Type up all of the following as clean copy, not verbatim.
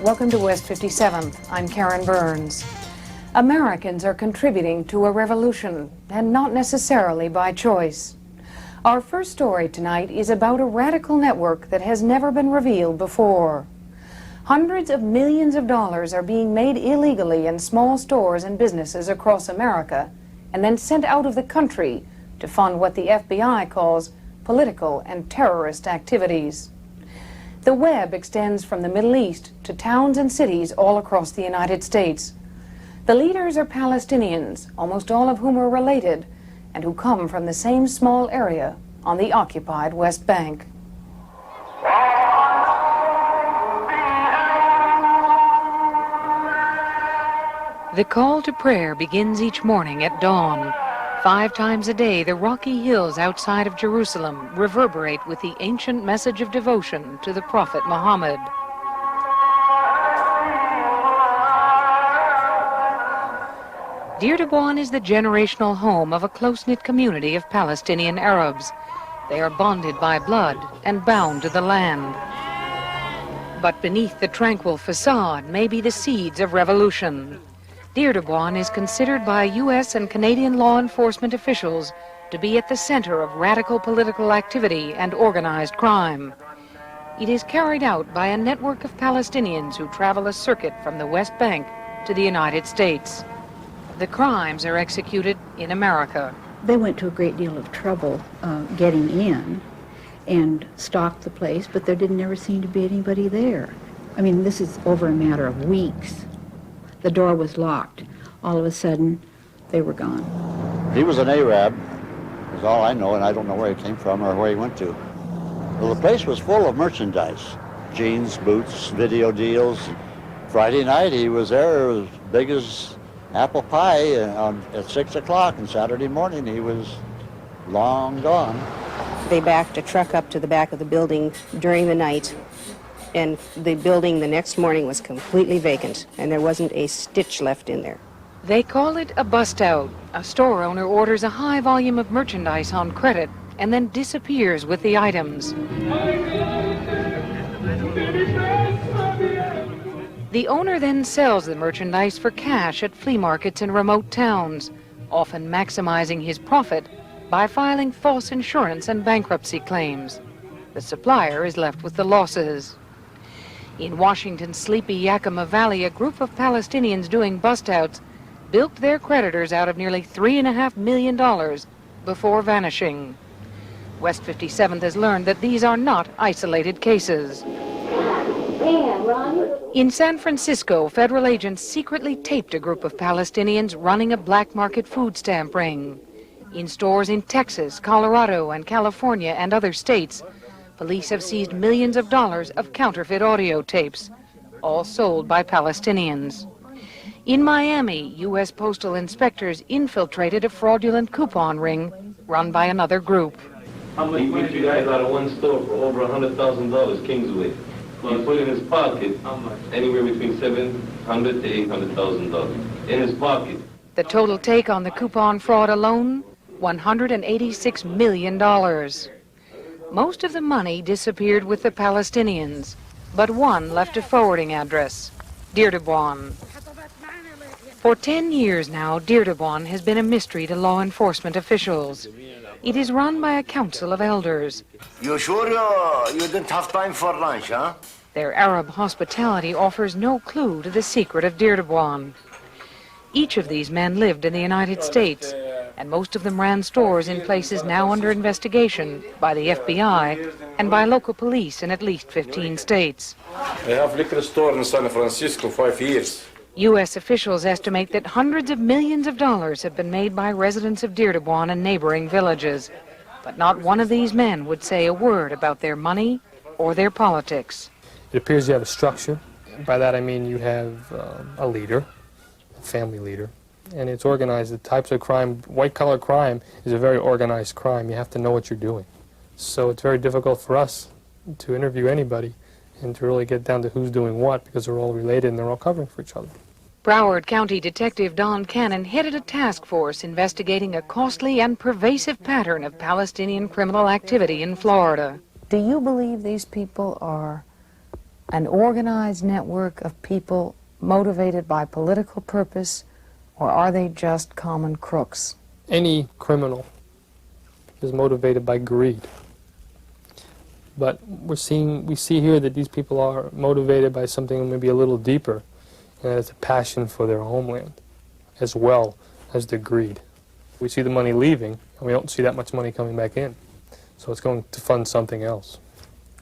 Welcome to West 57th. I'm Karen Burns. Americans are contributing to a revolution, and not necessarily by choice. Our first story tonight is about a radical network that has never been revealed before. Hundreds of millions of dollars are being made illegally in small stores and businesses across America, and then sent out of the country to fund what the FBI calls political and terrorist activities. The web extends from the Middle East to towns and cities all across the United States. The leaders are Palestinians, almost all of whom are related, and who come from the same small area on the occupied West Bank. The call to prayer begins each morning at dawn. 5 times a day, the rocky hills outside of Jerusalem reverberate with the ancient message of devotion to the Prophet Muhammad. Deir Dawan is the generational home of a close-knit community of Palestinian Arabs. They are bonded by blood and bound to the land. But beneath the tranquil facade may be the seeds of revolution. Deir Dawan is considered by U.S. and Canadian law enforcement officials to be at the center of radical political activity and organized crime. It is carried out by a network of Palestinians who travel a circuit from the West Bank to the United States. The crimes are executed in America. They went to a great deal of trouble getting in and stalked the place, but there didn't ever seem to be anybody there. I mean, this is over a matter of weeks. The door was locked. All of a sudden, they were gone. He was an Arab, is all I know, and I don't know where he came from or where he went to. Well, the place was full of merchandise, jeans, boots, video deals. Friday night, he was there as big as apple pie at 6 o'clock, and Saturday morning, he was long gone. They backed a truck up to the back of the building during the night, and the building the next morning was completely vacant, and there wasn't a stitch left in there. They call it a bust-out. A store owner orders a high volume of merchandise on credit and then disappears with the items. The owner then sells the merchandise for cash at flea markets in remote towns, often maximizing his profit by filing false insurance and bankruptcy claims. The supplier is left with the losses. In Washington's sleepy Yakima Valley, a group of Palestinians doing bust-outs bilked their creditors out of nearly $3.5 million before vanishing. West 57th has learned that these are not isolated cases. In San Francisco, federal agents secretly taped a group of Palestinians running a black market food stamp ring. In stores in Texas, Colorado, and California and other states, police have seized millions of dollars of counterfeit audio tapes, all sold by Palestinians. In Miami, U.S. postal inspectors infiltrated a fraudulent coupon ring run by another group. He beat you guys out of one store for over $100,000, Kingsway. He put in his pocket anywhere between $700,000 to $800,000 in his pocket. The total take on the coupon fraud alone, $186 million. Most of the money disappeared with the Palestinians, but one left a forwarding address, Deir Dawan. For 10 years now, Deir Dawan has been a mystery to law enforcement officials. It is run by a council of elders. You sure you didn't have time for lunch, huh? Their Arab hospitality offers no clue to the secret of Deir Dawan. Each of these men lived in the United States, and most of them ran stores in places now under investigation by the FBI and by local police in at least 15 states. I have liquor store in San Francisco 5 years. U.S. officials estimate that hundreds of millions of dollars have been made by residents of Deir Dawan and neighboring villages. But not one of these men would say a word about their money or their politics. It appears you have a structure. By that I mean you have a leader, a family leader, and it's organized. The types of crime, white-collar crime, is a very organized crime. You have to know what you're doing. So it's very difficult for us to interview anybody and to really get down to who's doing what, because they're all related and they're all covering for each other. Broward County Detective Don Cannon headed a task force investigating a costly and pervasive pattern of Palestinian criminal activity in Florida. Do you believe these people are an organized network of people motivated by political purpose, or are they just common crooks? Any criminal is motivated by greed. But we see here that these people are motivated by something maybe a little deeper, and it's a passion for their homeland, as well as the greed. We see the money leaving, and we don't see that much money coming back in. So it's going to fund something else.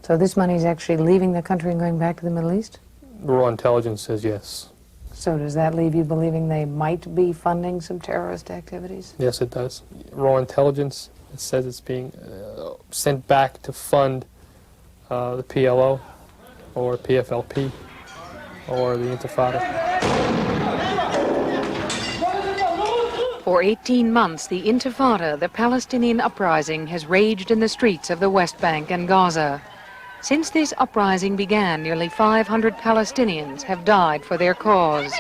So this money is actually leaving the country and going back to the Middle East? Raw intelligence says yes. So does that leave you believing they might be funding some terrorist activities? Yes, it does. Raw intelligence, it says it's being sent back to fund the PLO or PFLP or the Intifada. For 18 months, the Intifada, the Palestinian uprising, has raged in the streets of the West Bank and Gaza. Since this uprising began, nearly 500 Palestinians have died for their cause.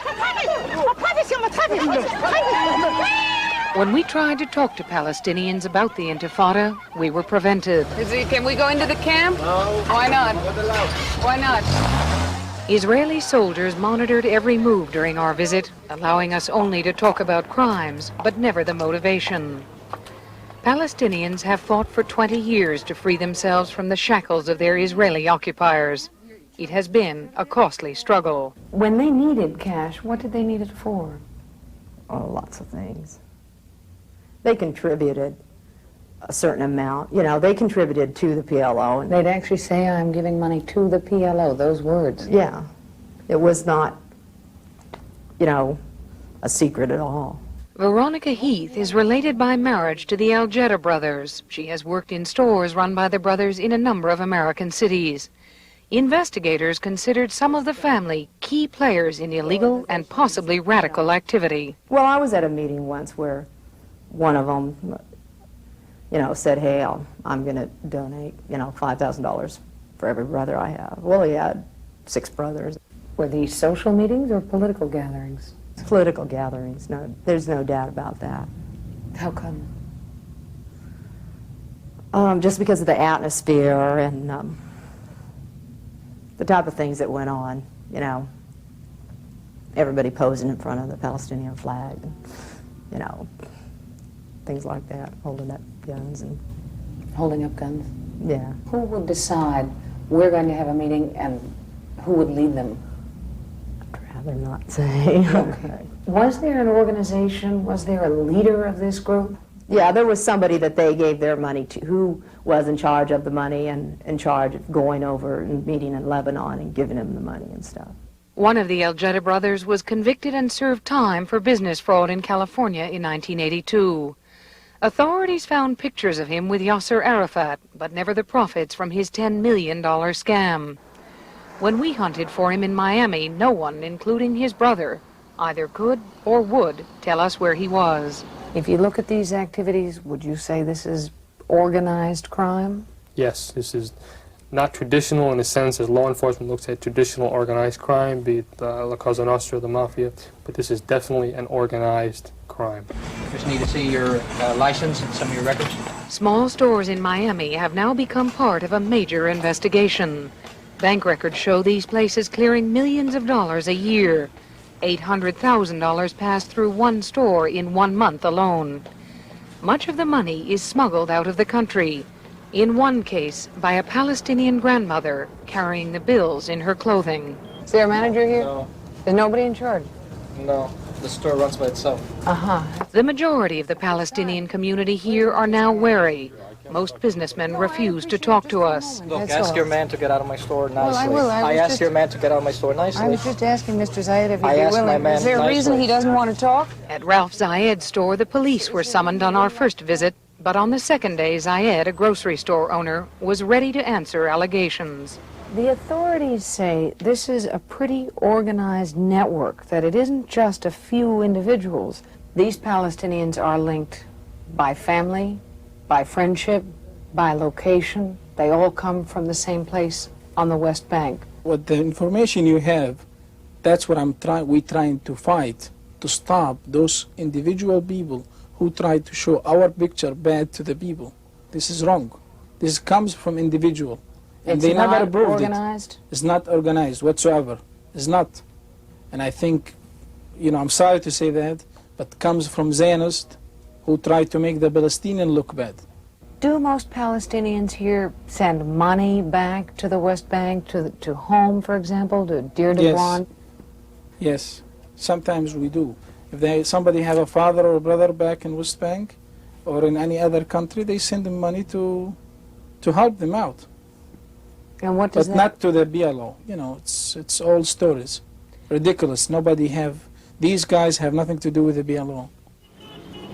When we tried to talk to Palestinians about the Intifada, we were prevented. Can we go into the camp? No. Why not? Why not? Israeli soldiers monitored every move during our visit, allowing us only to talk about crimes, but never the motivation. Palestinians have fought for 20 years to free themselves from the shackles of their Israeli occupiers. It has been a costly struggle. When they needed cash, what did they need it for? Oh, lots of things. They contributed a certain amount. You know, they contributed to the PLO. And They'd actually say, I'm giving money to the PLO, those words. yeah, it was not, you know, a secret at all. Veronica Heath is related by marriage to the Al-Jeddah brothers. She has worked in stores run by the brothers in a number of American cities. Investigators considered some of the family key players in illegal and possibly radical activity. Well, I was at a meeting once where one of them, you know, said, hey, I'm going to donate, you know, $5,000 for every brother I have. Well, he had 6 brothers. Were these social meetings or political gatherings? Political gatherings, no, there's no doubt about that. How come? Just because of the atmosphere and the type of things that went on, you know, everybody posing in front of the Palestinian flag, and, you know, things like that, holding up guns and... Holding up guns? Yeah. Who would decide we're going to have a meeting and who would lead them? I'd rather not say. Okay. Was there an organization, was there a leader of this group? Yeah, there was somebody that they gave their money to, who was in charge of the money and in charge of going over and meeting in Lebanon and giving him the money and stuff. One of the Al-Jeddah brothers was convicted and served time for business fraud in California in 1982. Authorities found pictures of him with Yasser Arafat, but never the profits from his $10 million scam. When we hunted for him in Miami, no one, including his brother, either could or would tell us where he was. If you look at these activities, would you say this is organized crime? Yes, this is not traditional in the sense as law enforcement looks at traditional organized crime, be it La Cosa Nostra, the Mafia, but this is definitely an organized crime. Just need to see your license and some of your records. Small stores in Miami have now become part of a major investigation. Bank records show these places clearing millions of dollars a year. $800,000 passed through one store in 1 month alone. Much of the money is smuggled out of the country. In one case, by a Palestinian grandmother carrying the bills in her clothing. Is there a manager here? No. There's nobody in charge? No. The store runs by itself. The majority of the Palestinian community here are now wary. Most businessmen refuse to talk to us. Look, ask your man to get out of my store nicely. Well, I will. I asked your man to get out of my store nicely. I was just asking Mr. Zayed if he'd I be asked willing. my man Is there a reason nicely. he doesn't want to talk? At Ralph Zayed's store, the police were summoned on our first visit, but on the second day, Zayed, a grocery store owner, was ready to answer allegations. The authorities say this is a pretty organized network, that it isn't just a few individuals. These Palestinians are linked by family, by friendship, by location. They all come from the same place on the West Bank. With the information you have, that's what we're trying to fight, to stop those individual people who try to show our picture bad to the people. This is wrong. This comes from individual. And It's they never not approved organized? it. It's not organized whatsoever. It's not. And I think, I'm sorry to say that, but comes from Zionists who try to make the Palestinian look bad. Do most Palestinians here send money back to the West Bank, to home, for example, to Deir de Yes. Bois? Yes, sometimes we do. If somebody have a father or brother back in West Bank or in any other country, they send them money to help them out. And what does But that... not to the BLO. It's old stories. Ridiculous. These guys have nothing to do with the BLO.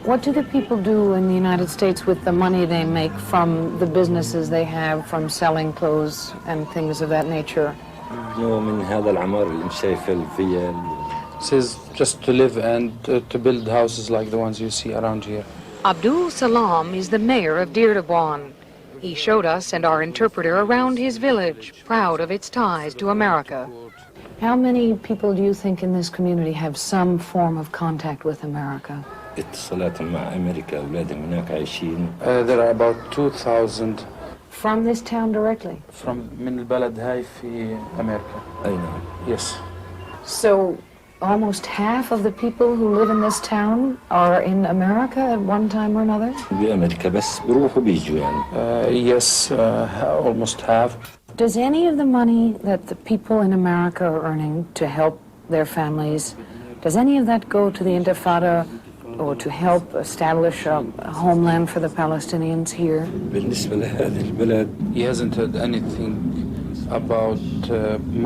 What do the people do in the United States with the money they make from the businesses they have, from selling clothes and things of that nature? من هذا العمار اللي انت شايفه الفيل. Says just to live and to build houses like the ones you see around here. Abdul Salam is the mayor of Deir de Bois. He showed us and our interpreter around his village, proud of its ties to America. How many people do you think in this community have some form of contact with America? اتصالات مع أمريكا أولادهم هناك عايشين. There are about 2,000 From this town directly? from من البلد هاي في أمريكا. أي نعم. Yes. So almost half of the people who live in this town are in America at one time or another? بأمريكا بس بروحوا بيجوا يعني. Yes, almost half. Does any of the money that the people in America are earning to help their families, does any of that go to the Intifada or to help establish a homeland for the Palestinians here? بالنسبة لهذا البلد. He hasn't heard anything about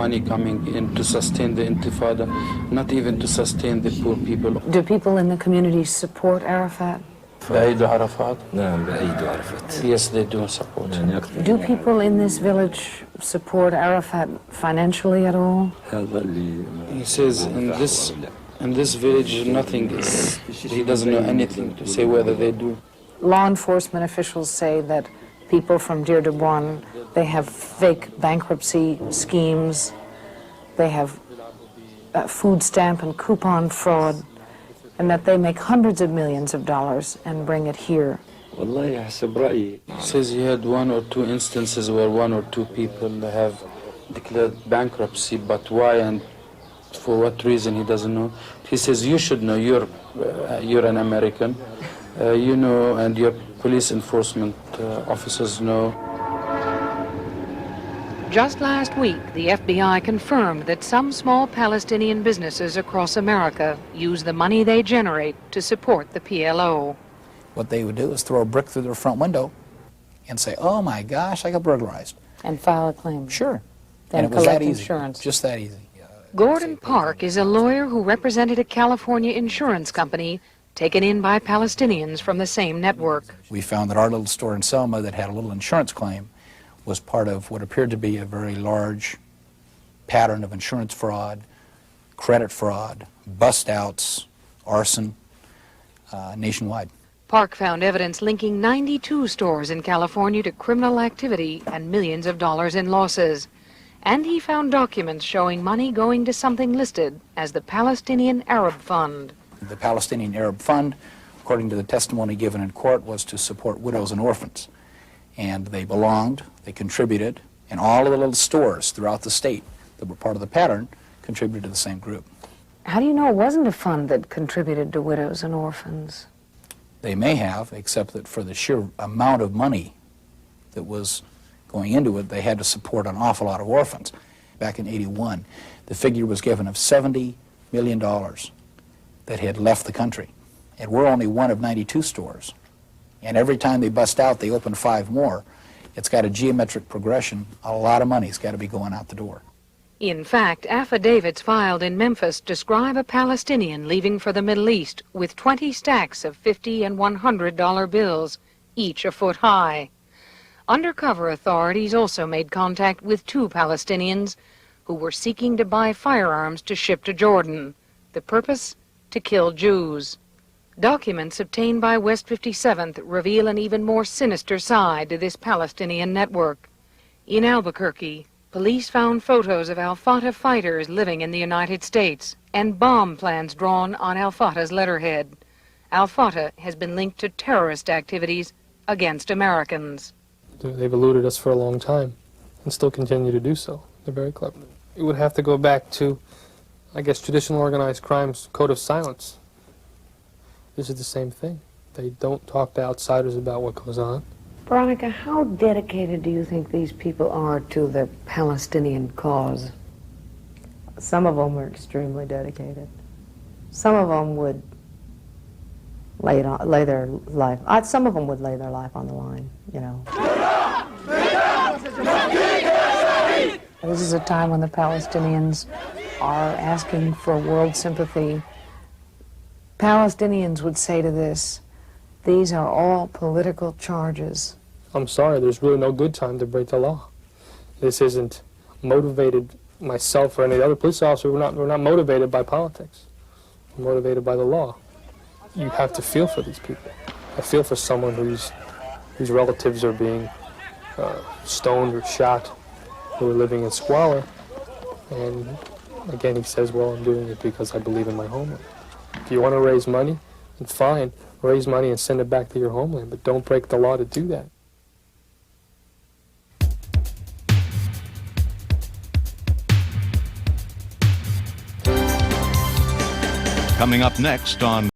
money coming in to sustain the Intifada, not even to sustain the poor people. Do people in the community support Arafat? بأيدوا عرفات? نعم بأيدوا عرفات. Yes, they do support. Do people in this village support Arafat financially at all? هذا اللي. He says in this village nothing is, he doesn't know anything to say whether they do. Law enforcement officials say that people from Deir de Bois, they have fake bankruptcy schemes, they have food stamp and coupon fraud, and that they make hundreds of millions of dollars and bring it here. والله حسب رأيي. Says he had one or two instances where one or two people have declared bankruptcy, but why and for what reason he doesn't know. He says you should know, you're an American, you know, and your police enforcement officers know. Just last week, the FBI confirmed that some small Palestinian businesses across America use the money they generate to support the PLO. What they would do is throw a brick through their front window and say, oh my gosh, I got burglarized. And file a claim. Sure. Then and it was that collect easy. insurance. Just that easy. Gordon Park is a lawyer who represented a California insurance company taken in by Palestinians from the same network. We found that our little store in Selma that had a little insurance claim was part of what appeared to be a very large pattern of insurance fraud, credit fraud, bust-outs, arson, nationwide. Park found evidence linking 92 stores in California to criminal activity and millions of dollars in losses. And he found documents showing money going to something listed as the Palestinian Arab Fund. The Palestinian Arab Fund, according to the testimony given in court, was to support widows and orphans. And they belonged, they contributed, and all of the little stores throughout the state that were part of the pattern contributed to the same group. How do you know it wasn't a fund that contributed to widows and orphans? They may have, except that for the sheer amount of money that was going into it, they had to support an awful lot of orphans. Back in '81, the figure was given of $70 million that had left the country. And we're only one of 92 stores. And every time they bust out, they open 5 more. It's got a geometric progression. A lot of money's got to be going out the door. In fact, affidavits filed in Memphis describe a Palestinian leaving for the Middle East with 20 stacks of $50 and $100 bills, each a foot high. Undercover authorities also made contact with 2 Palestinians who were seeking to buy firearms to ship to Jordan. The purpose? To kill Jews. Documents obtained by West 57th reveal an even more sinister side to this Palestinian network. In Albuquerque, police found photos of al-Fatah fighters living in the United States and bomb plans drawn on al-Fatah's letterhead. Al-Fatah has been linked to terrorist activities against Americans. They've eluded us for a long time. and still continue to do so. They're very clever. It would have to go back to, I guess, traditional organized crime's code of silence. This is the same thing. They don't talk to outsiders about what goes on. Veronica, how dedicated do you think these people are to the Palestinian cause? Some of them were extremely dedicated. Some of them would lay their life. Some of them would lay their life on the line, you know. This is a time when the Palestinians are asking for world sympathy. Palestinians would say to this, these are all political charges. I'm sorry, there's really no good time to break the law. This isn't motivated myself or any other police officer. We're not motivated by politics. We're motivated by the law. You have to feel for these people. I feel for someone whose relatives are being stoned or shot, who are living in squalor. And again, he says, well, I'm doing it because I believe in my homeland. If you want to raise money, then fine, raise money and send it back to your homeland, but don't break the law to do that. Coming up next on